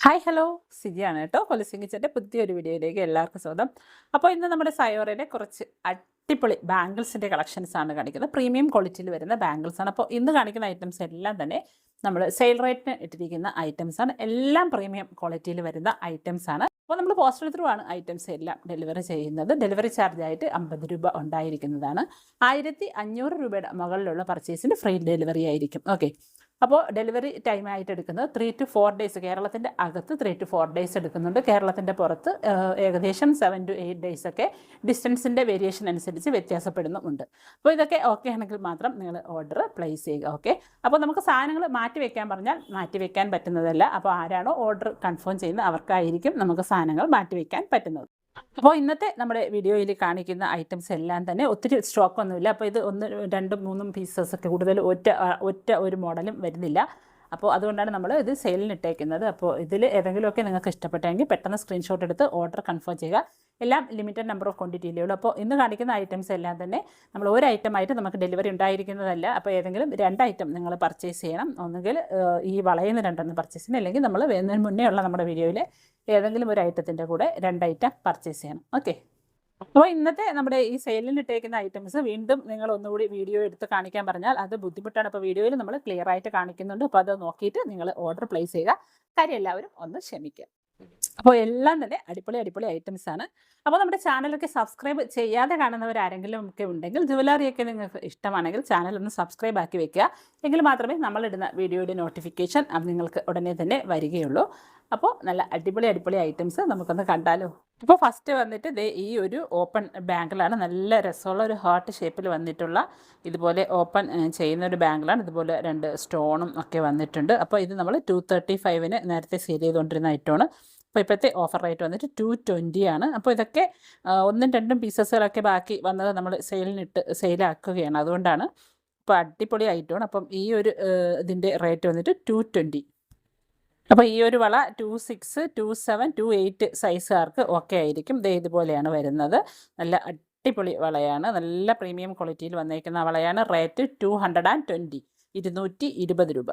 Hi hello സിജിയാണ് കേട്ടോ. കൊലസിംഗ് കിച്ചൻ്റെ പുതിയൊരു വീഡിയോയിലേക്ക് എല്ലാവർക്കും സ്വാഗതം. അപ്പോൾ ഇന്ന് നമ്മുടെ സയോറയുടെ കുറച്ച് അടിപൊളി ബാംഗിൾസിൻ്റെ കളക്ഷൻസാണ് കാണിക്കുന്നത്. പ്രീമിയം ക്വാളിറ്റിയിൽ വരുന്ന ബാംഗിൾസാണ്. അപ്പോൾ ഇന്ന് കാണിക്കുന്ന ഐറ്റംസ് എല്ലാം തന്നെ നമ്മൾ സെയിൽ റേറ്റിന് ഇട്ടിരിക്കുന്ന ഐറ്റംസാണ്. എല്ലാം പ്രീമിയം ക്വാളിറ്റിയിൽ വരുന്ന ഐറ്റംസാണ്. അപ്പോൾ നമ്മൾ പോസ്റ്റൽ ത്രൂ ആണ് ഐറ്റംസ് എല്ലാം ഡെലിവറി ചെയ്യുന്നത്. ഡെലിവറി ചാർജായിട്ട് 50 രൂപ ഉണ്ടായിരിക്കുന്നതാണ്. 1500 രൂപയുടെ മുകളിലുള്ള പർച്ചേസിന് ഫ്രീ ഡെലിവറി ആയിരിക്കും. ഓക്കെ, അപ്പോൾ ഡെലിവറി ടൈമായിട്ട് എടുക്കുന്നത് 3 to 4 ഡേയ്സ്. കേരളത്തിൻ്റെ അകത്ത് 3 to 4 ഡേയ്സ് എടുക്കുന്നുണ്ട്. കേരളത്തിൻ്റെ പുറത്ത് ഏകദേശം 7 to 8 ഡേയ്സ് ഒക്കെ ഡിസ്റ്റൻസിൻ്റെ വേരിയേഷൻ അനുസരിച്ച് വ്യത്യാസപ്പെടുന്നുമുണ്ട്. അപ്പോൾ ഇതൊക്കെ ഓക്കെ ആണെങ്കിൽ മാത്രം നിങ്ങൾ ഓർഡർ പ്ലേസ് ചെയ്യുക. ഓക്കെ, അപ്പോൾ നമുക്ക് സാധനങ്ങൾ മാറ്റി വെക്കാൻ പറഞ്ഞാൽ മാറ്റി വെക്കാൻ പറ്റുന്നതല്ല. അപ്പോൾ ആരാണോ ഓർഡർ കൺഫേം ചെയ്യുന്നത് അവർക്കായിരിക്കും നമുക്ക് സാധനങ്ങൾ മാറ്റി വെക്കാൻ പറ്റുന്നത്. അപ്പോൾ ഇന്നത്തെ നമ്മുടെ വീഡിയോയിൽ കാണിക്കുന്ന ഐറ്റംസ് എല്ലാം തന്നെ ഒത്തിരി സ്റ്റോക്കൊന്നുമില്ല. അപ്പോൾ ഇത് 1, 2, 3 പീസസ് ഒക്കെ കൂടുതൽ ഒറ്റ ഒരു മോഡലും വരുന്നില്ല. അപ്പോൾ അതുകൊണ്ടാണ് നമ്മൾ ഇത് സെയിലിന് ഇട്ടേക്കുന്നത്. അപ്പോൾ ഇതിൽ ഏതെങ്കിലുമൊക്കെ നിങ്ങൾക്ക് ഇഷ്ടപ്പെട്ടെങ്കിൽ പെട്ടെന്ന് സ്ക്രീൻഷോട്ട് എടുത്ത് ഓർഡർ കൺഫേം ചെയ്യുക. എല്ലാം ലിമിറ്റഡ് നമ്പർ ഓഫ് ക്വാണ്ടിറ്റിയിലേ ഉള്ളൂ. അപ്പോൾ ഇന്ന് കാണിക്കുന്ന ഐറ്റംസ് എല്ലാം തന്നെ നമ്മൾ ഒരു ഐറ്റമായിട്ട് നമുക്ക് ഡെലിവറി ഉണ്ടായിരിക്കുന്നതല്ല. അപ്പോൾ ഏതെങ്കിലും 2 ഐറ്റം നിങ്ങൾ പർച്ചേസ് ചെയ്യണം. ഒന്നുകിൽ ഈ വളയിൽ നിന്ന് 2 പർച്ചേസ് ചെയ്യണം, അല്ലെങ്കിൽ നമ്മൾ വരുന്നതിന് മുന്നേ ഉള്ള നമ്മുടെ വീഡിയോയിൽ ഏതെങ്കിലും ഒരു ഐറ്റത്തിൻ്റെ കൂടെ 2 ഐറ്റം പർച്ചേസ് ചെയ്യണം. ഓക്കെ, അപ്പോൾ ഇന്നത്തെ നമ്മുടെ ഈ സെയിലിന് ഇട്ടേക്കുന്ന ഐറ്റംസ് വീണ്ടും നിങ്ങൾ ഒന്നുകൂടി വീഡിയോ എടുത്ത് കാണിക്കാൻ പറഞ്ഞാൽ അത് ബുദ്ധിമുട്ടാണ്. അപ്പോൾ വീഡിയോയിൽ നമ്മൾ ക്ലിയർ ആയിട്ട് കാണിക്കുന്നുണ്ട്. അപ്പോൾ അത് നോക്കിയിട്ട് നിങ്ങൾ ഓർഡർ പ്ലേസ് ചെയ്യുക. കാര്യം എല്ലാവരും ഒന്ന് ക്ഷമിക്കുക. അപ്പോൾ എല്ലാം തന്നെ അടിപൊളി ഐറ്റംസാണ്. അപ്പോൾ നമ്മുടെ ചാനലൊക്കെ സബ്സ്ക്രൈബ് ചെയ്യാതെ കാണുന്നവരാരെങ്കിലും ഒക്കെ ഉണ്ടെങ്കിൽ, ജുവലറിയൊക്കെ നിങ്ങൾക്ക് ഇഷ്ടമാണെങ്കിൽ ചാനൽ ഒന്ന് സബ്സ്ക്രൈബ് ആക്കി വെക്കുക. എങ്കിൽ മാത്രമേ നമ്മളിടുന്ന വീഡിയോയുടെ നോട്ടിഫിക്കേഷൻ നിങ്ങൾക്ക് ഉടനെ തന്നെ വരികയുള്ളൂ. അപ്പോൾ നല്ല അടിപൊളി ഐറ്റംസ് നമുക്കൊന്ന് കണ്ടാലോ. ഇപ്പോൾ ഫസ്റ്റ് വന്നിട്ട് ഈ ഒരു ഓപ്പൺ ബാങ്കിളാണ്. നല്ല രസമുള്ള ഒരു ഹാർട്ട് ഷേപ്പിൽ വന്നിട്ടുള്ള ഇതുപോലെ ഓപ്പൺ ചെയ്യുന്ന ഒരു ബാങ്കിളാണ്. ഇതുപോലെ 2 സ്റ്റോണും ഒക്കെ വന്നിട്ടുണ്ട്. അപ്പോൾ ഇത് നമ്മൾ 235-ന് നേരത്തെ സെയിൽ ചെയ്തുകൊണ്ടിരുന്ന ഐറ്റമാണ്. അപ്പോൾ ഇപ്പോഴത്തെ ഓഫർ റേറ്റ് വന്നിട്ട് 220 ആണ്. അപ്പോൾ ഇതൊക്കെ 1, 2 പീസസുകളൊക്കെ ബാക്കി വന്നത് നമ്മൾ സെയിലാക്കുകയാണ്. അതുകൊണ്ടാണ്. ഇപ്പോൾ അടിപൊളി ഐറ്റമാണ്. അപ്പം ഈ ഒരു ഇതിൻ്റെ റേറ്റ് വന്നിട്ട് 220. അപ്പോൾ ഈ ഒരു വള 26, 27, 28 സൈസുകാർക്ക് ഓക്കെ ആയിരിക്കും. ഇതുപോലെയാണ് വരുന്നത്. നല്ല അടിപൊളി വളയാണ്. നല്ല പ്രീമിയം ക്വാളിറ്റിയിൽ വന്നേക്കുന്ന വളയാണ്. റേറ്റ് 220, 220 രൂപ.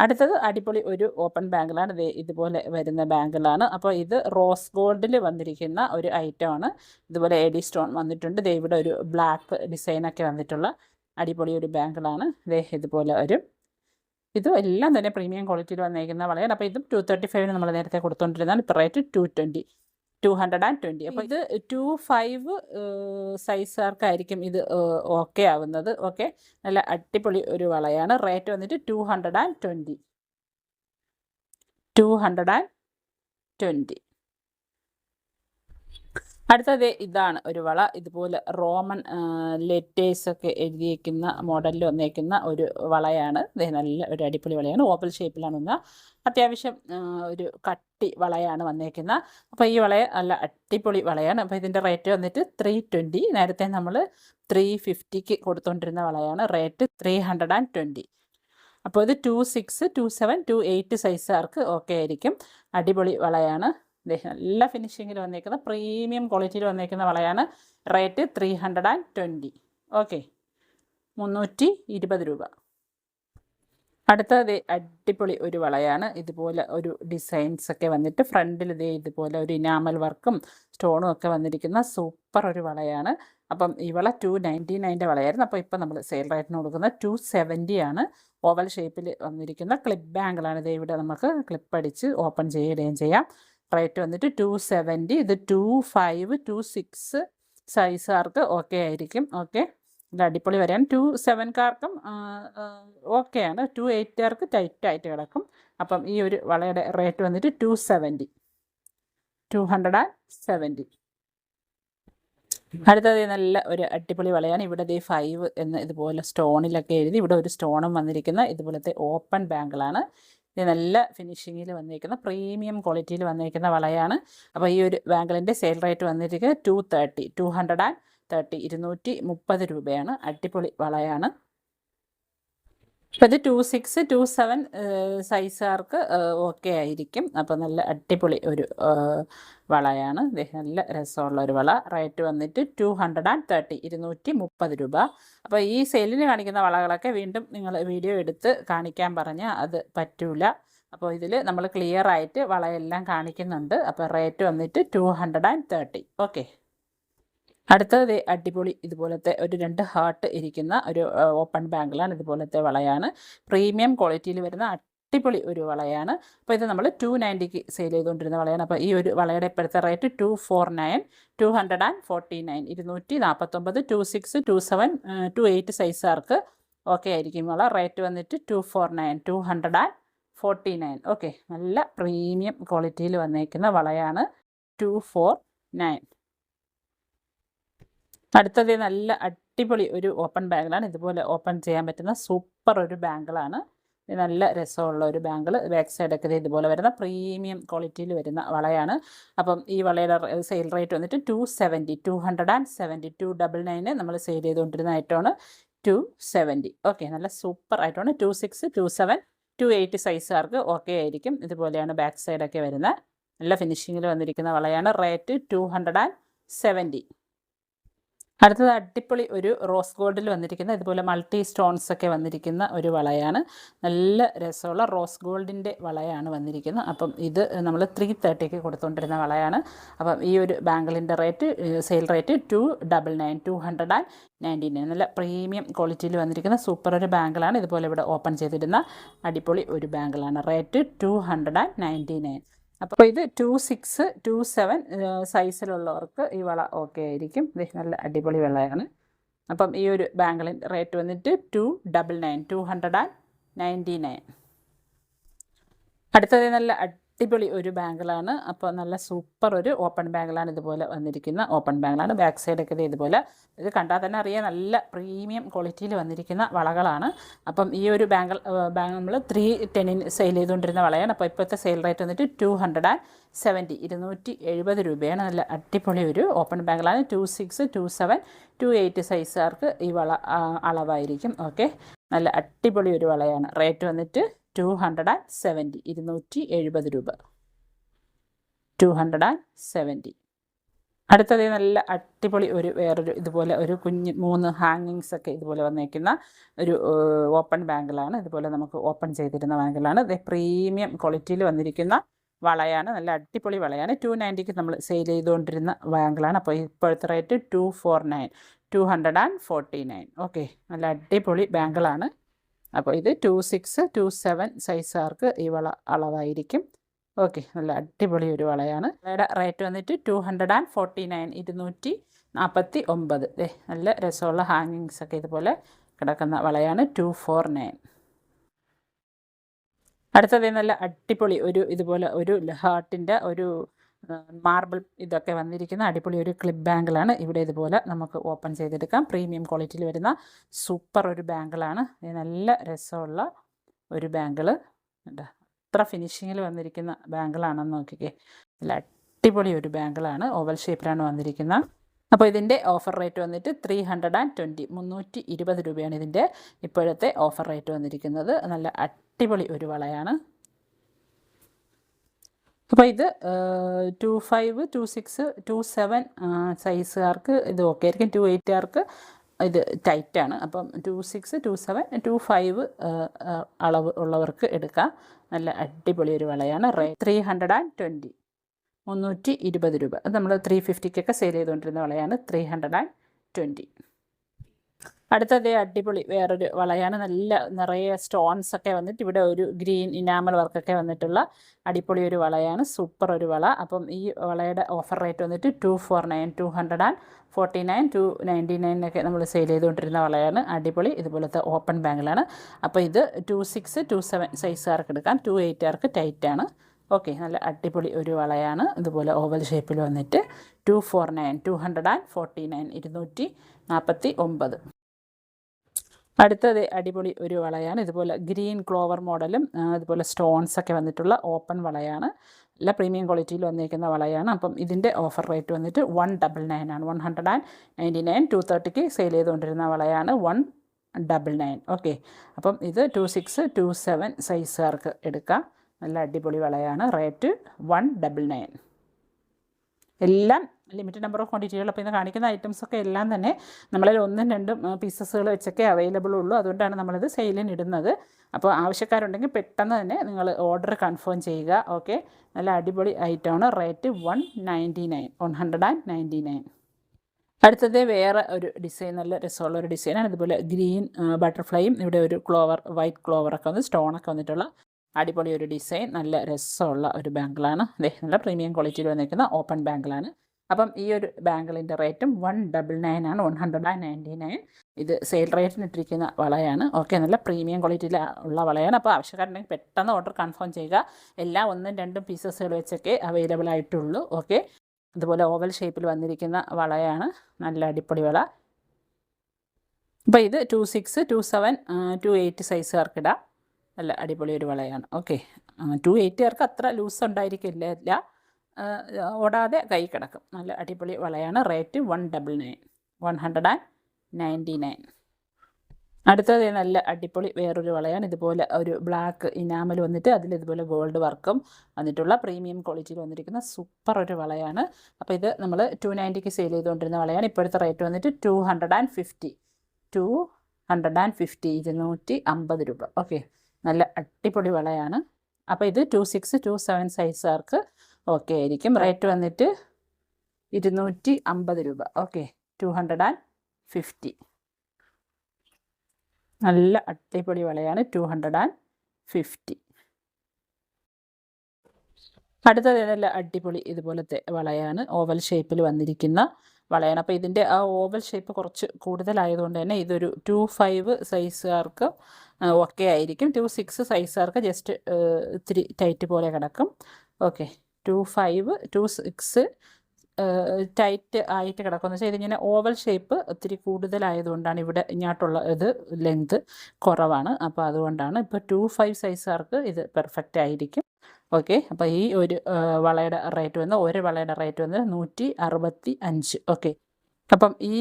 അടുത്തത് അടിപൊളി ഒരു ഓപ്പൺ ബാങ്കിളാണ്. ഇതുപോലെ വരുന്ന ബാങ്കിളാണ്. അപ്പോൾ ഇത് റോസ് ഗോൾഡിൽ വന്നിരിക്കുന്ന ഒരു ഐറ്റമാണ്. ഇതുപോലെ എഡി സ്റ്റോൺ വന്നിട്ടുണ്ട്. ഇവിടെ ഒരു ബ്ലാക്ക് ഡിസൈനൊക്കെ വന്നിട്ടുള്ള അടിപൊളി ഒരു ബാങ്കിളാണ്. ഇതുപോലെ ഇതും എല്ലാം തന്നെ പ്രീമിയം ക്വാളിറ്റിയിൽ വന്നിരിക്കുന്ന വളയാണ്. അപ്പോൾ ഇതും 235-ന് നമ്മൾ നേരത്തെ കൊടുത്തുകൊണ്ടിരുന്നതാണ്. ഇപ്പോൾ റേറ്റ് 220. അപ്പോൾ ഇത് 25 സൈസുകാർക്കായിരിക്കും ഇത് ഓക്കെ ആവുന്നത്. ഓക്കെ, നല്ല അടിപൊളി ഒരു വളയാണ്. റേറ്റ് വന്നിട്ട് 220. അടുത്തത് ഇതാണ് ഒരു വള. ഇതുപോലെ റോമൻ ലെറ്റേഴ്സൊക്കെ എഴുതിയേക്കുന്ന മോഡലിൽ വന്നേക്കുന്ന ഒരു വളയാണ്. നല്ല ഒരു അടിപൊളി വളയാണ്. ഓവൽ ഷേപ്പിലാണ് വന്ന അത്യാവശ്യം ഒരു കട്ടി വളയാണ് വന്നേക്കുന്നത്. അപ്പോൾ ഈ വള നല്ല അടിപൊളി വളയാണ്. അപ്പോൾ ഇതിൻ്റെ റേറ്റ് വന്നിട്ട് 320. നേരത്തെ നമ്മൾ 350-ക്ക് കൊടുത്തുകൊണ്ടിരുന്ന വളയാണ്. റേറ്റ് 320. അപ്പോൾ ഇത് 26, 27, 28 സൈസുകാർക്ക് ഓക്കെ ആയിരിക്കും. അടിപൊളി വളയാണ്. നല്ല ഫിനിഷിങ്ങിൽ വന്നേക്കുന്ന പ്രീമിയം ക്വാളിറ്റിയിൽ വന്നേക്കുന്ന വളയാണ്. റേറ്റ് 320. ഓക്കെ, 320 രൂപ. അടുത്തത് അടിപൊളി ഒരു വളയാണ്. ഇതുപോലെ ഒരു ഡിസൈൻസൊക്കെ വന്നിട്ട് ഫ്രണ്ടിൽ ഇതുപോലെ ഒരു ഇനാമൽ വർക്കും സ്റ്റോണും ഒക്കെ വന്നിരിക്കുന്ന സൂപ്പർ ഒരു വളയാണ്. അപ്പം ഈ വള 299-ൻ്റെ വളയായിരുന്നു. അപ്പോൾ ഇപ്പം നമ്മൾ സെയിൽ റേറ്റിന് കൊടുക്കുന്നത് 270 ആണ്. ഓവൽ ഷേപ്പിൽ വന്നിരിക്കുന്ന ക്ലിപ്പ് ബാങ്കിളാണ്. ഇവിടെ നമുക്ക് ക്ലിപ്പ് അടിച്ച് ഓപ്പൺ ചെയ്യുകയും ചെയ്യാം. റേറ്റ് വന്നിട്ട് 270. ഇത് 25, 26 സൈസുകാർക്ക് ഓക്കെ ആയിരിക്കും. ഓക്കെ, ഇത് അടിപൊളി വരാൻ 27കാർക്കും ഓക്കെയാണ്. 28കാർക്ക് ടൈറ്റായിട്ട് കിടക്കും. അപ്പം ഈ ഒരു വളയുടെ റേറ്റ് വന്നിട്ട് 270. അടുത്തത് നല്ല ഒരു അടിപൊളി വളയാണ്. ഇവിടെ 5 എന്ന് ഇതുപോലെ സ്റ്റോണിലൊക്കെ എഴുതി ഇവിടെ ഒരു സ്റ്റോണും വന്നിരിക്കുന്ന ഇതുപോലത്തെ ഓപ്പൺ ബാങ്കിളാണ്. ഇത് നല്ല ഫിനിഷിങ്ങിൽ വന്നിരിക്കുന്ന പ്രീമിയം ക്വാളിറ്റിയിൽ വന്നിരിക്കുന്ന വളയാണ്. അപ്പോൾ ഈ ഒരു ബാങ്കിളിൻ്റെ സെയിൽ റേറ്റ് വന്നിരിക്കുന്നത് 230, 230 രൂപയാണ്. അടിപൊളി വളയാണ്. അപ്പോൾ ഇത് 26, 27 സൈസുകാർക്ക് ഓക്കെ ആയിരിക്കും. അപ്പോൾ നല്ല അടിപൊളി ഒരു വളയാണ്. നല്ല രസമുള്ള ഒരു വള. റേറ്റ് വന്നിട്ട് 230, 230 രൂപ. അപ്പോൾ ഈ സെയിലിന് കാണിക്കുന്ന വളകളൊക്കെ വീണ്ടും നിങ്ങൾ വീഡിയോ എടുത്ത് കാണിക്കാൻ പറഞ്ഞാൽ അത് പറ്റില്ല. അപ്പോൾ ഇതിൽ നമ്മൾ ക്ലിയർ ആയിട്ട് വളയെല്ലാം കാണിക്കുന്നുണ്ട്. അപ്പോൾ റേറ്റ് വന്നിട്ട് 230. ഓക്കെ. അടുത്തത് അടിപൊളി ഇതുപോലത്തെ ഒരു 2 ഹാർട്ട് ഇരിക്കുന്ന ഒരു ഓപ്പൺ ബാങ്കിളാണ്. ഇതുപോലത്തെ വളയാണ്. പ്രീമിയം ക്വാളിറ്റിയിൽ വരുന്ന അടിപൊളി ഒരു വളയാണ്. അപ്പോൾ ഇത് നമ്മൾ 290ക്ക് സെയിൽ ചെയ്തുകൊണ്ടിരുന്ന വളയാണ്. അപ്പോൾ ഈ ഒരു വളയുടെ ഇപ്പോഴത്തെ റേറ്റ് 249, 249, 249, 26, 27, 28 സൈസുകാർക്ക് ഓക്കെ ആയിരിക്കും. വള റേറ്റ് വന്നിട്ട് 249, 249. ഓക്കെ, നല്ല പ്രീമിയം ക്വാളിറ്റിയിൽ വന്നേക്കുന്ന വളയാണ് 249. അടുത്തത് നല്ല അടിപൊളി ഒരു ഓപ്പൺ ബാങ്കിളാണ്. ഇതുപോലെ ഓപ്പൺ ചെയ്യാൻ പറ്റുന്ന സൂപ്പർ ഒരു ബാങ്കിളാണ്. നല്ല രസമുള്ള ഒരു ബാങ്കിൾ. ബാക്ക് സൈഡൊക്കെ ഇതുപോലെ വരുന്ന പ്രീമിയം ക്വാളിറ്റിയിൽ വരുന്ന വളയാണ്. അപ്പം ഈ വളയുടെ സെയിൽ റേറ്റ് വന്നിട്ട് 270, 270, 299 നമ്മൾ സെയിൽ ചെയ്തുകൊണ്ടിരുന്ന ഐറ്റമാണ് 270. ഓക്കെ, നല്ല സൂപ്പർ ആയിട്ടാണ്. 26, 27, 28 സൈസുകാർക്ക് ഓക്കെ ആയിരിക്കും. ഇതുപോലെയാണ് ബാക്ക് സൈഡൊക്കെ വരുന്നത്. നല്ല ഫിനിഷിങ്ങിൽ വന്നിരിക്കുന്ന വളയാണ്. റേറ്റ് 270. അടുത്തത് അടിപൊളി ഒരു റോസ് ഗോൾഡിൽ വന്നിരിക്കുന്ന ഇതുപോലെ മൾട്ടി സ്റ്റോൺസ് ഒക്കെ വന്നിരിക്കുന്ന ഒരു വളയാണ്. നല്ല രസമുള്ള റോസ് ഗോൾഡിൻ്റെ വളയാണ് വന്നിരിക്കുന്നത്. അപ്പം ഇത് നമ്മൾ 330ക്ക് കൊടുത്തുകൊണ്ടിരുന്ന വളയാണ്. അപ്പം ഈ ഒരു ബാങ്കിളിൻ്റെ റേറ്റ് സെയിൽ റേറ്റ് 299, 299. നല്ല പ്രീമിയം ക്വാളിറ്റിയിൽ വന്നിരിക്കുന്ന സൂപ്പർ ഒരു ബാങ്കിളാണ്. ഇതുപോലെ ഇവിടെ ഓപ്പൺ ചെയ്തിരുന്ന അടിപൊളി ഒരു ബാങ്കിളാണ്. റേറ്റ് 299. അപ്പോൾ ഇത് 26, 27 സൈസിലുള്ളവർക്ക് ഈ വള ഓക്കെ ആയിരിക്കും. ഇത് നല്ല അടിപൊളി വളയാണ്. അപ്പം ഈ ഒരു ബാങ്കിളിൻ്റെ റേറ്റ് വന്നിട്ട് 299, 299. അടുത്തത് നല്ല അടിപൊളി ഒരു ബാങ്കിളാണ്. അപ്പോൾ നല്ല സൂപ്പർ ഒരു ഓപ്പൺ ബാങ്കിളാണ്. ഇതുപോലെ വന്നിരിക്കുന്ന ഓപ്പൺ ബാങ്കിളാണ്. ബാക്ക് സൈഡൊക്കെ ഇതുപോലെ ഇത് കണ്ടാൽ തന്നെ അറിയാം നല്ല പ്രീമിയം ക്വാളിറ്റിയിൽ വന്നിരിക്കുന്ന വളകളാണ്. അപ്പം ഈ ഒരു ബാങ്ക് നമ്മൾ 310 സെയിൽ ചെയ്തുകൊണ്ടിരുന്ന വളയാണ്. അപ്പോൾ ഇപ്പോഴത്തെ സെയിൽ റേറ്റ് വന്നിട്ട് 270, 270 രൂപയാണ്. നല്ല അടിപൊളി ഒരു ഓപ്പൺ ബാങ്കിളാണ്. 26, 27, 28 സൈസുകാർക്ക് ഈ വള അളവായിരിക്കും. ഓക്കെ, നല്ല അടിപൊളി ഒരു വളയാണ്. റേറ്റ് വന്നിട്ട് 270, 270 രൂപ. 270. അടുത്തത് നല്ല അടിപൊളി ഒരു വേറൊരു ഇതുപോലെ ഒരു കുഞ്ഞ് 3 ഹാങ്ങിങ്സ് ഒക്കെ ഇതുപോലെ വന്നേക്കുന്ന ഒരു ഓപ്പൺ ബാങ്കിളാണ്. ഇതുപോലെ നമുക്ക് ഓപ്പൺ ചെയ്തിരുന്ന ബാങ്കിളാണ്. ഇത് പ്രീമിയം ക്വാളിറ്റിയിൽ വന്നിരിക്കുന്ന വളയാണ്. നല്ല അടിപൊളി വളയാണ്. 290ക്ക് നമ്മൾ സെയിൽ ചെയ്തുകൊണ്ടിരുന്ന ബാങ്കിളാണ്. അപ്പോൾ ഇപ്പോഴത്തെ റേറ്റ് 249, 249. ഓക്കെ, നല്ല അടിപൊളി ബാങ്കിളാണ്. അപ്പോൾ ഇത് 26, 27 സൈസുകാർക്ക് ഈ വള അളവായിരിക്കും. ഓക്കെ, നല്ല അടിപൊളി ഒരു വളയാണ്. വളയുടെ റേറ്റ് വന്നിട്ട് 249, 249. നല്ല രസമുള്ള ഹാങ്ങിങ്സ് ഒക്കെ ഇതുപോലെ കിടക്കുന്ന വളയാണ് 249. അടുത്തത് നല്ല അടിപൊളി ഒരു ഇതുപോലെ ഒരു ഹാർട്ടിൻ്റെ ഒരു മാർബിൾ ഇതൊക്കെ വന്നിരിക്കുന്ന അടിപൊളി ഒരു ക്ലിപ്പ് ബാങ്കിളാണ്. ഇവിടെ ഇതുപോലെ നമുക്ക് ഓപ്പൺ ചെയ്തെടുക്കാം. പ്രീമിയം ക്വാളിറ്റിയിൽ വരുന്ന സൂപ്പർ ഒരു ബാങ്കിളാണ്. നല്ല രസമുള്ള ഒരു ബാങ്കിള്. അത്ര ഫിനിഷിങ്ങിൽ വന്നിരിക്കുന്ന ബാങ്കിളാണെന്ന് നോക്കിക്കേ. നല്ല അടിപൊളി ഒരു ബാങ്കിളാണ്. ഓവൽ ഷേപ്പിലാണ് വന്നിരിക്കുന്നത്. അപ്പോൾ ഇതിൻ്റെ ഓഫർ റേറ്റ് വന്നിട്ട് 320, 320 രൂപയാണ് ഇതിൻ്റെ ഇപ്പോഴത്തെ ഓഫർ റേറ്റ് വന്നിരിക്കുന്നത്. നല്ല അടിപൊളി ഒരു വളയാണ്. അപ്പോൾ ഇത് 25, 26, 27 സൈസുകാർക്ക് ഇത് ഓക്കെ ആയിരിക്കും. 28കാർക്ക് ഇത് ടൈറ്റാണ്. അപ്പം 26, 27, 25 അളവ് ഉള്ളവർക്ക് എടുക്കാം. നല്ല അടിപൊളി ഒരു വളയാണ്. റേറ്റ് 320, 320 രൂപ. അത് നമ്മൾ 350ക്കൊക്കെ സെയിൽ ചെയ്തുകൊണ്ടിരുന്ന വളയാണ്. 320. അടുത്തത് അടിപൊളി വേറൊരു വളയാണ്. നല്ല നിറയെ സ്റ്റോൺസ് ഒക്കെ വന്നിട്ട് ഇവിടെ ഒരു ഗ്രീൻ ഇനാമൽ വർക്കൊക്കെ വന്നിട്ടുള്ള അടിപൊളി ഒരു വളയാണ്. സൂപ്പർ ഒരു വള. അപ്പം ഈ വളയുടെ ഓഫർ റേറ്റ് വന്നിട്ട് 249, 249, 299 ഒക്കെ നമ്മൾ സെയിൽ ചെയ്തുകൊണ്ടിരുന്ന വളയാണ്. അടിപൊളി ഇതുപോലത്തെ ഓപ്പൺ ബാങ്കിളാണ്. അപ്പോൾ ഇത് 26, 27 സൈസുകാർക്ക് എടുക്കാം. 28കാർക്ക് ടൈറ്റാണ്. ഓക്കെ, നല്ല അടിപൊളി ഒരു വളയാണ്. ഇതുപോലെ ഓവൽ ഷേപ്പിൽ വന്നിട്ട് 249, 249, 249. അടുത്തത് അടിപൊളി ഒരു വളയാണ്. ഇതുപോലെ ഗ്രീൻ ക്ലോവർ മോഡലും ഇതുപോലെ സ്റ്റോൺസ് ഒക്കെ വന്നിട്ടുള്ള ഓപ്പൺ വളയാണ്. നല്ല പ്രീമിയം ക്വാളിറ്റിയിൽ വന്നിരിക്കുന്ന വളയാണ്. അപ്പം ഇതിൻ്റെ ഓഫർ റേറ്റ് വന്നിട്ട് 199 ആണ്. 199, 230ക്ക് സെയിൽ ചെയ്തുകൊണ്ടിരുന്ന വളയാണ്. 199. ഓക്കെ, അപ്പം ഇത് 26, 27 സൈസുകാർക്ക് എടുക്കാം. നല്ല അടിപൊളി വളയാണ്. റേറ്റ് 199. എല്ലാം ലിമിറ്റഡ് നമ്പർ ഓഫ് ക്വാണ്ടിറ്റികൾ. അപ്പോൾ ഇന്ന് കാണിക്കുന്ന ഐറ്റംസൊക്കെ എല്ലാം തന്നെ നമ്മളിൽ 1-2 പീസസുകൾ വെച്ചൊക്കെ അവൈലബിൾ ഉള്ളൂ. അതുകൊണ്ടാണ് നമ്മളിത് സെയിലിന് ഇടുന്നത്. അപ്പോൾ ആവശ്യക്കാരുണ്ടെങ്കിൽ പെട്ടെന്ന് തന്നെ നിങ്ങൾ ഓർഡർ കൺഫേം ചെയ്യുക. ഓക്കെ, നല്ല അടിപൊളി ഐറ്റമാണ്. റേറ്റ് 199. അടുത്തത് വേറെ ഒരു ഡിസൈൻ, നല്ല രസമുള്ള ഒരു ഡിസൈനാണ്. അതുപോലെ ഗ്രീൻ ബട്ടർഫ്ലൈയും ഇവിടെ ഒരു വൈറ്റ് ക്ലോവറൊക്കെ വന്ന് സ്റ്റോണൊക്കെ വന്നിട്ടുള്ള അടിപൊളി ഒരു ഡിസൈൻ, നല്ല രസമുള്ള ഒരു ബാങ്കിളാണ്. അതെ, നല്ല പ്രീമിയം ക്വാളിറ്റിയിൽ വന്നിരിക്കുന്ന ഓപ്പൺ ബാങ്കിളാണ്. അപ്പം ഈ ഒരു ബാങ്കിളിൻ്റെ റേറ്റും 199 ആണ്, 199. ഇത് സെയിൽ റേറ്റിന് ഇട്ടിരിക്കുന്ന വളയാണ്. ഓക്കെ, നല്ല പ്രീമിയം ക്വാളിറ്റിയിൽ ഉള്ള വളയാണ്. അപ്പോൾ ആവശ്യക്കാരുണ്ടെങ്കിൽ പെട്ടെന്ന് ഓർഡർ കൺഫേം ചെയ്യുക. എല്ലാം 1-2 പീസസുകൾ വെച്ചൊക്കെ അവൈലബിൾ ആയിട്ടുള്ളൂ. ഓക്കെ, അതുപോലെ ഓവൽ ഷേപ്പിൽ വന്നിരിക്കുന്ന വളയാണ്, നല്ല അടിപൊളി വള. അപ്പോൾ ഇത് 26, 27, 28 സൈസുകാർക്കിടാം. നല്ല അടിപൊളി ഒരു വളയാണ്. ഓക്കെ, 280കാർക്ക് അത്ര ലൂസ് ഉണ്ടായിരിക്കില്ല, ഓടാതെ കൈ കിടക്കും. നല്ല അടിപൊളി വളയാണ്. റേറ്റ് 199. അടുത്തത് നല്ല അടിപൊളി വേറൊരു വളയാണ്. ഇതുപോലെ ഒരു ബ്ലാക്ക് ഇനാമൽ വന്നിട്ട് അതിൽ ഇതുപോലെ ഗോൾഡ് വർക്കും വന്നിട്ടുള്ള പ്രീമിയം ക്വാളിറ്റിയിൽ വന്നിരിക്കുന്ന സൂപ്പർ ഒരു വളയാണ്. അപ്പോൾ ഇത് നമ്മൾ 290ക്ക് സെയിൽ ചെയ്തുകൊണ്ടിരുന്ന വളയാണ്. ഇപ്പോഴത്തെ റേറ്റ് വന്നിട്ട് 250, 250 രൂപ. ഓക്കെ, നല്ല അടിപൊളി വളയാണ്. അപ്പോൾ ഇത് 26, 27 സൈസുകാർക്ക് ഓക്കെ ആയിരിക്കും. റേറ്റ് വന്നിട്ട് 250 രൂപ. ഓക്കെ, 250. നല്ല അടിപൊളി വളയാണ്, 250. അടുത്തത് നല്ല അടിപൊളി ഇതുപോലത്തെ വളയാണ്. ഓവൽ ഷേപ്പിൽ വന്നിരിക്കുന്ന വളയാണ്. അപ്പോൾ ഇതിൻ്റെ ആ ഓവൽ ഷേപ്പ് കുറച്ച് കൂടുതലായതുകൊണ്ട് തന്നെ ഇതൊരു 25 സൈസുകാർക്ക് ഓക്കെ ആയിരിക്കും. 26 സൈസുകാർക്ക് ജസ്റ്റ് ഇത്തിരി ടൈറ്റ് പോലെ കിടക്കും. ഓക്കെ, 25, 26 ടൈറ്റ് ആയിട്ട് കിടക്കുമെന്ന് വെച്ചാൽ ഇതിങ്ങനെ ഓവൽ ഷേപ്പ് ഒത്തിരി കൂടുതലായതുകൊണ്ടാണ്. ഇവിടെ ഇങ്ങോട്ടുള്ള ഇത് ലെങ്ത് കുറവാണ്. അപ്പോൾ അതുകൊണ്ടാണ്. ഇപ്പോൾ 25 സൈസുകാർക്ക് ഇത് പെർഫെക്റ്റ് ആയിരിക്കും. ഓക്കെ, അപ്പോൾ ഈ ഒരു വളയുടെ റേറ്റ് വന്ന് ഒരു വളയുടെ റേറ്റ് വന്ന് 165. ഓക്കെ, അപ്പം ഈ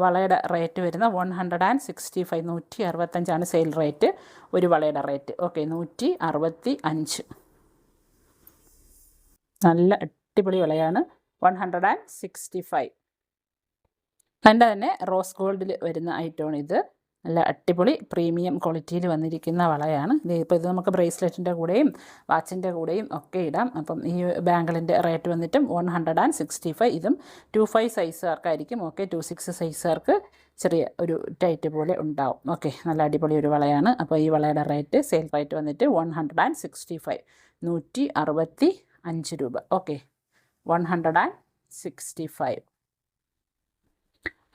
വളയുടെ റേറ്റ് വരുന്ന 165, 165 സെയിൽ റേറ്റ് ഒരു വളയുടെ റേറ്റ്. ഓക്കെ, 165. നല്ല അടിപൊളി വളയാണ്, 165. അതിൻ്റെ തന്നെ റോസ് ഗോൾഡിൽ വരുന്ന ഐറ്റമാണ് ഇത്. നല്ല അടിപൊളി പ്രീമിയം ക്വാളിറ്റിയിൽ വന്നിരിക്കുന്ന വളയാണ്. ഇപ്പോൾ ഇത് നമുക്ക് ബ്രേസ്ലെറ്റിൻ്റെ കൂടെയും വാച്ചിൻ്റെ കൂടെയും ഒക്കെ ഇടാം. അപ്പം ഈ ബാങ്കിളിൻ്റെ റേറ്റ് വന്നിട്ടും 165. ഇതും 25 സൈസുകാർക്കായിരിക്കും. ഓക്കെ, 26 സൈസുകാർക്ക് ചെറിയ ഒരു ടൈറ്റ് പോലെ ഉണ്ടാവും. ഓക്കെ, നല്ല അടിപൊളി ഒരു വളയാണ്. അപ്പോൾ ഈ വളയുടെ റേറ്റ് സെയിൽ റേറ്റ് വന്നിട്ട് 165, 165 രൂപ. ഓക്കെ, 165.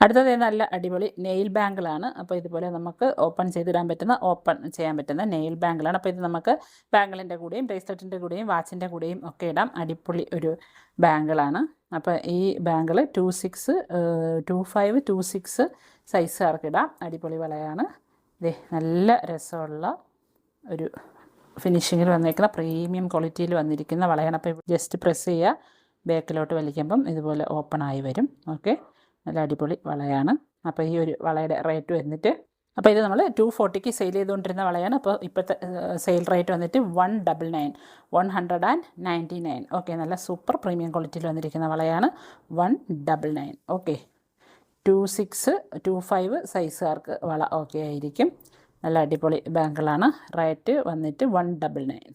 അടുത്തത് നല്ല അടിപൊളി നെയിൽ ബാങ്കിളാണ്. അപ്പോൾ ഇതുപോലെ നമുക്ക് ഓപ്പൺ ചെയ്യാൻ പറ്റുന്ന നെയിൽ ബാങ്കിളാണ്. അപ്പോൾ ഇത് നമുക്ക് ബാങ്കിളിൻ്റെ കൂടെയും ബ്രേസ്ലെറ്റിൻ്റെ കൂടെയും വാച്ചിൻ്റെ കൂടെയും ഒക്കെ ഇടാം. അടിപൊളി ഒരു ബാങ്കിളാണ്. അപ്പോൾ ഈ ബാങ്കിൾ 26, 25, 26 സൈസുകാർക്ക് ഇടാം. അടിപൊളി വളയാണ്. ഇതേ നല്ല രസമുള്ള ഒരു ഫിനിഷിങ്ങിൽ വന്നിരിക്കുന്ന പ്രീമിയം ക്വാളിറ്റിയിൽ വന്നിരിക്കുന്ന വളയാണ്. അപ്പോൾ ജസ്റ്റ് പ്രസ് ചെയ്യുക, ബാക്കിലോട്ട് വലിക്കുമ്പം ഇതുപോലെ ഓപ്പൺ ആയി വരും. ഓക്കെ, നല്ല അടിപൊളി വളയാണ്. അപ്പോൾ ഈ ഒരു വളയുടെ റേറ്റ് വന്നിട്ട്, അപ്പോൾ ഇത് നമ്മൾ 240ക്ക് സെയിൽ ചെയ്തുകൊണ്ടിരുന്ന വളയാണ്. അപ്പോൾ ഇപ്പോഴത്തെ സെയിൽ റേറ്റ് വന്നിട്ട് 199. ഓക്കെ, നല്ല സൂപ്പർ പ്രീമിയം ക്വാളിറ്റിയിൽ വന്നിരിക്കുന്ന വളയാണ്, 199. ഓക്കെ, 26, 25 സൈസുകാർക്ക് വള ഓക്കെ ആയിരിക്കും. നല്ല അടിപൊളി ബാങ്കിളാണ്. റേറ്റ് വന്നിട്ട് 199.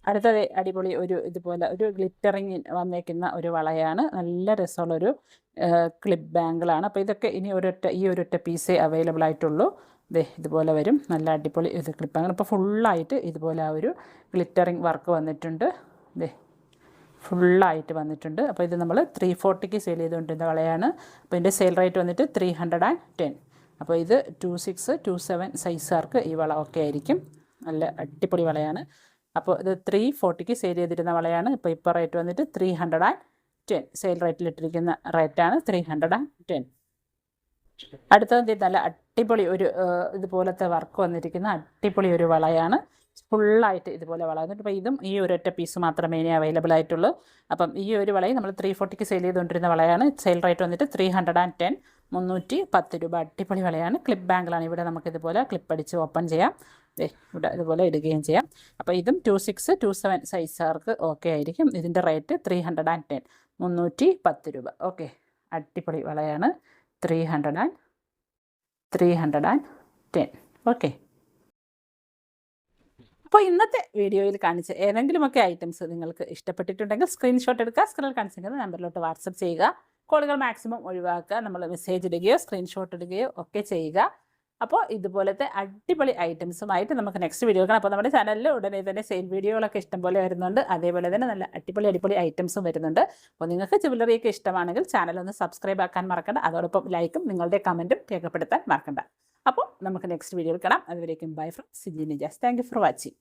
അടുത്തത് അടിപൊളി ഒരു ഇതുപോലെ ഒരു ഗ്ലിറ്ററിങ് വന്നേക്കുന്ന ഒരു വളയാണ്. നല്ല രസമുള്ളൊരു ക്ലിപ്പ് ബാങ്കിളാണ്. അപ്പോൾ ഇതൊക്കെ ഇനി ഈ ഒരൊറ്റ പീസേ അവൈലബിൾ ആയിട്ടുള്ളൂ. ഇതുപോലെ വരും. നല്ല അടിപൊളി ഇത് ക്ലിപ്പ് ബാങ്കിൾ. ഇപ്പോൾ ഫുള്ളായിട്ട് ഇതുപോലെ ആ ഒരു ഗ്ലിറ്ററിങ് വർക്ക് വന്നിട്ടുണ്ട്. ഫുള്ളായിട്ട് വന്നിട്ടുണ്ട്. അപ്പോൾ ഇത് നമ്മൾ 340ക്ക് സെയിൽ ചെയ്തുകൊണ്ടിരുന്ന വളയാണ്. അപ്പോൾ ഇതിൻ്റെ സെയിൽ റേറ്റ് വന്നിട്ട് 310. അപ്പോൾ ഇത് 26, 27 സൈസുകാർക്ക് ഈ വള ഒക്കെ ആയിരിക്കും. നല്ല അടിപൊളി വളയാണ്. അപ്പോൾ ഇത് 340ക്ക് സെയിൽ ചെയ്തിരുന്ന വളയാണ്. ഇപ്പോൾ റേറ്റ് വന്നിട്ട് 310. സെയിൽ റേറ്റിലിട്ടിരിക്കുന്ന റേറ്റാണ് 310. അടുത്തത് നല്ല അടിപൊളി ഒരു ഇതുപോലത്തെ വർക്ക് വന്നിരിക്കുന്ന അടിപൊളി ഒരു വളയാണ്. ഫുള്ളായിട്ട് ഇതുപോലെ വള വന്നിട്ട്, അപ്പോൾ ഇതും ഈ ഒരൊറ്റ പീസ് മാത്രമേ ഇനി അവൈലബിൾ ആയിട്ടുള്ളൂ. അപ്പം ഈ ഒരു വളയും നമ്മൾ 340ക്ക് സെയിൽ ചെയ്തുകൊണ്ടിരുന്ന വളയാണ്. സെയിൽ റേറ്റ് വന്നിട്ട് 310. 310 രൂപ. അടിപൊളി വളയാണ്. ക്ലിപ്പ് ബാങ്കിളാണ്. ഇവിടെ നമുക്കിതുപോലെ ക്ലിപ്പ് അടിച്ച് ഓപ്പൺ ചെയ്യാം. ഇവിടെ ഇതുപോലെ ഇടുകയും ചെയ്യാം. അപ്പോൾ ഇതും 26, 27 സൈസുകാർക്ക് ഓക്കെ ആയിരിക്കും. ഇതിൻ്റെ റേറ്റ് 310, 310 രൂപ. ഓക്കെ, അടിപൊളി വളയാണ്. 310. ഓക്കെ. അപ്പോൾ ഇന്നത്തെ വീഡിയോയിൽ കാണിച്ച ഏതെങ്കിലുമൊക്കെ ഐറ്റംസ് നിങ്ങൾക്ക് ഇഷ്ടപ്പെട്ടിട്ടുണ്ടെങ്കിൽ സ്ക്രീൻഷോട്ട് എടുക്കുക. സ്ക്രീനിൽ കാണിച്ചിരിക്കുന്ന നമ്പറിലോട്ട് വാട്സപ്പ് ചെയ്യുക. കോളുകൾ മാക്സിമം ഒഴിവാക്കുക. നമ്മൾ മെസ്സേജ് ഇടുകയോ സ്ക്രീൻഷോട്ട് ഇടുകയോ ഒക്കെ ചെയ്യുക. അപ്പോൾ ഇതുപോലത്തെ അടിപൊളി ഐറ്റംസുമായിട്ട് നമുക്ക് നെക്സ്റ്റ് വീഡിയോ കാണാം. അപ്പോൾ നമ്മുടെ ചാനലിൽ ഉടനെ തന്നെ സെയിൽ വീഡിയോകളൊക്കെ ഇഷ്ടംപോലെ വരുന്നുണ്ട്. അതേപോലെ തന്നെ നല്ല അടിപൊളി ഐറ്റംസും വരുന്നുണ്ട്. അപ്പോൾ നിങ്ങൾക്ക് ജ്വല്ലറിയൊക്കെ ഇഷ്ടമാണെങ്കിൽ ചാനലൊന്ന് സബ്സ്ക്രൈബ് ആക്കാൻ മറക്കണ്ട. അതോടൊപ്പം ലൈക്കും നിങ്ങളുടെ കമൻറ്റും രേഖപ്പെടുത്താൻ മറക്കണ്ട. അപ്പോൾ നമുക്ക് നെക്സ്റ്റ് വീഡിയോയിൽ കാണാം. അതുവരേക്കും bye from Siji Nijas. Thank you for watching.